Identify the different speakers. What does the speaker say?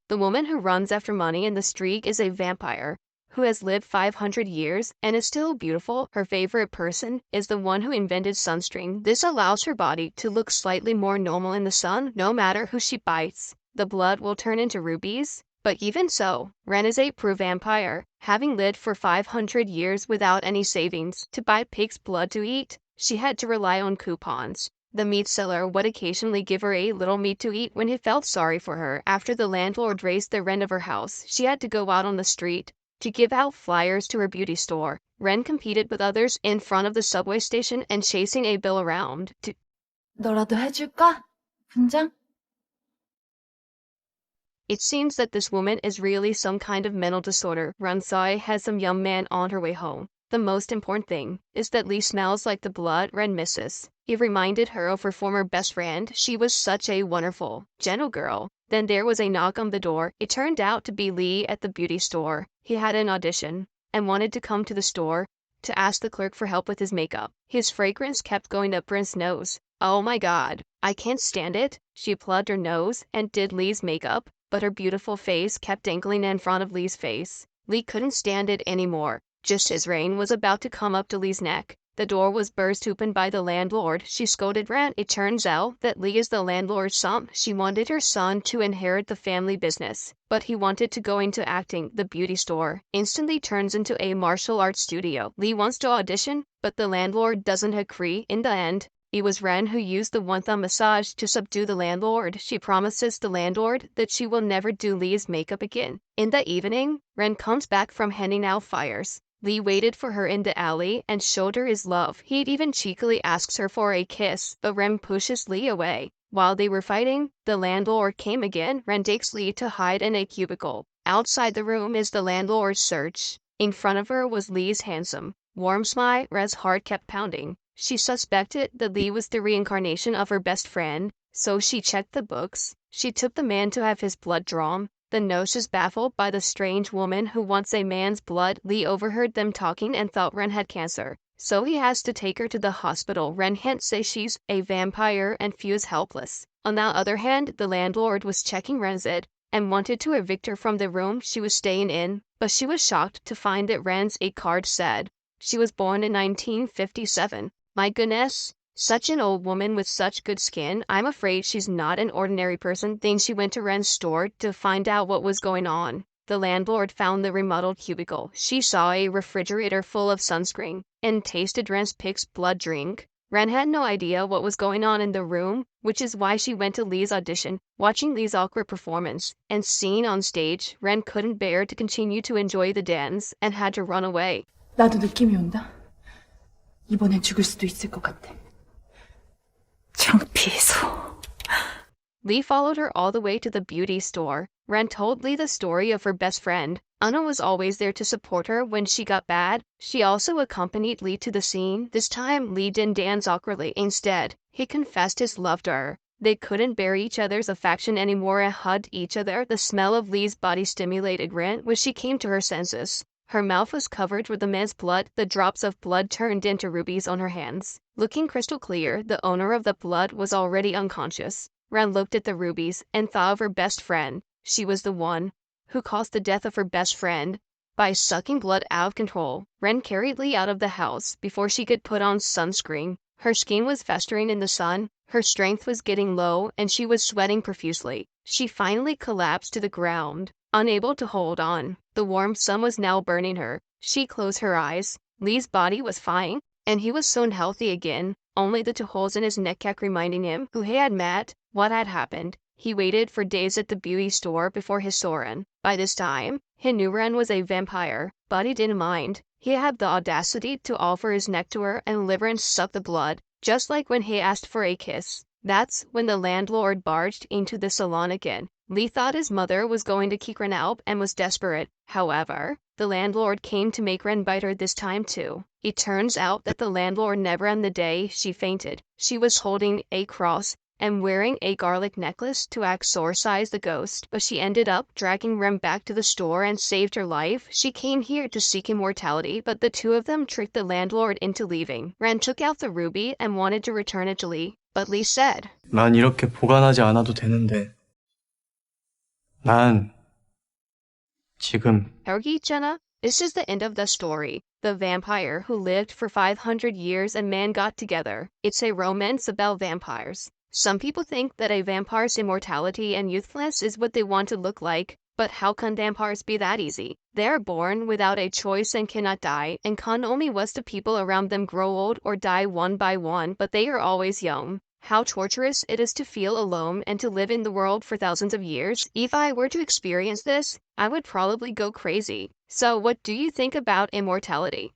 Speaker 1: The woman who runs after money in the street is a vampire who has lived 500 years and is still beautiful. Her favorite person is the one who invented sunscreen. This allows her body to look slightly more normal in the sun. No matter who she bites, the blood will turn into rubies. But even so, Ren is a true vampire, having lived for 500 years without any savings to buy pig's blood to eat. She had to rely on coupons. The meat seller would occasionally give her a little meat to eat when he felt sorry for her. After the landlord raised the rent of her house, she had to go out on the street to give out flyers to her beauty store. Ren competed with others in front of the subway station and chasing a bill around.
Speaker 2: 너라도 해줄까? 분장?
Speaker 1: It seems that this woman is really some kind of mental disorder. Ren saw has some young man on her way home. The most important thing is that Lee smells like the blood Ren misses. It reminded her of her former best friend. She was such a wonderful, gentle girl. Then there was a knock on the door. It turned out to be Lee at the beauty store. He had an audition and wanted to come to the store to ask the clerk for help with his makeup. His fragrance kept going up Ren's nose. Oh my god, I can't stand it. She plugged her nose and did Lee's makeup, but her beautiful face kept dangling in front of Lee's face. Lee couldn't stand it anymore. Just as Rain was about to come up to Lee's neck, the door was burst open by the landlord. She scolded Ren. It turns out that Lee is the landlord's son. She wanted her son to inherit the family business, but he wanted to go into acting. The beauty store instantly turns into a martial arts studio. Lee wants to audition, but the landlord doesn't agree. In the end, it was Ren who used the one-thumb massage to subdue the landlord. She promises the landlord that she will never do Lee's makeup again. In the evening, Ren comes back from handing out flyers. Lee waited for her in the alley and showed her his love. He even cheekily asks her for a kiss, but Ren pushes Lee away. While they were fighting, the landlord came again. Ren takes Lee to hide in a cubicle. Outside the room is the landlord's search. In front of her was Lee's handsome, warm smile. Ren's heart kept pounding. She suspected that Lee was the reincarnation of her best friend, so she checked the books. She took the man to have his blood drawn. The nurse is baffled by the strange woman who wants a man's blood. Lee overheard them talking and thought Ren had cancer, so he has to take her to the hospital. Ren can't say she's a vampire and feels helpless. On the other hand, the landlord was checking Ren's it and wanted to evict her from the room she was staying in, but she was shocked to find that Ren's a card said she was born in 1957. My goodness. Such an old woman with such good skin. I'm afraid she's not an ordinary person. Then she went to Ren's store to find out what was going on. The landlord found the remodeled cubicle. She saw a refrigerator full of sunscreen and tasted Ren's pig's blood drink. Ren had no idea what was going on in the room, which is why she went to Lee's audition. Watching Lee's awkward performance and scene on stage, Ren couldn't bear to continue to enjoy the dance and had to run away.
Speaker 2: 나도 느낌이 온다. 이번엔 죽을 수도 있을 것 같아. 창피해서.
Speaker 1: Lee followed her all the way to the beauty store. Ren told Lee the story of her best friend. Anna was always there to support her when she got bad. She also accompanied Lee to the scene. This time, Lee didn't dance awkwardly. Instead, he confessed his love to her. They couldn't bear each other's affection anymore and hugged each other. The smell of Lee's body stimulated Ren when she came to her senses. Her mouth was covered with the man's blood. The drops of blood turned into rubies on her hands. Looking crystal clear, the owner of the blood was already unconscious. Ren looked at the rubies and thought of her best friend. She was the one who caused the death of her best friend by sucking blood out of control. Ren carried Lee out of the house before she could put on sunscreen. Her skin was festering in the sun. Her strength was getting low and she was sweating profusely. She finally collapsed to the ground, unable to hold on. The warm sun was now burning her. She closed her eyes. Lee's body was fine, and he was soon healthy again. Only the 2 holes in his neck kept reminding him who he had met, what had happened. He waited for days at the beauty store before he saw Ren. By this time, he knew Ren was a vampire, but he didn't mind. He had the audacity to offer his neck to her and live and suck the blood, just like when he asked for a kiss. That's when the landlord barged into the salon again. Lee thought his mother was going to kick Ren out and was desperate. However, the landlord came to make Ren bite her this time too. It turns out that the landlord never on the day she fainted. She was holding a cross and wearing a garlic necklace to exorcise the ghost, but she ended up dragging Ren back to the store and saved her life. She came here to seek immortality, but the 2 of them tricked the landlord into leaving. Ren took out the ruby and wanted to return it to Lee, but Lee said,
Speaker 3: 난 이렇게 보관하지 않아도 되는데. 난 지금
Speaker 1: 여기 있잖아. This is the end of the story. The vampire who lived for 500 years and man got together. It's a romance about vampires. Some people think that a vampire's immortality and youthfulness is what they want to look like, but how can vampires be that easy? They are born without a choice and cannot die, and can only watch the people around them grow old or die one by one, but they are always young. How torturous it is to feel alone and to live in the world for thousands of years. If I were to experience this, I would probably go crazy. So what do you think about immortality?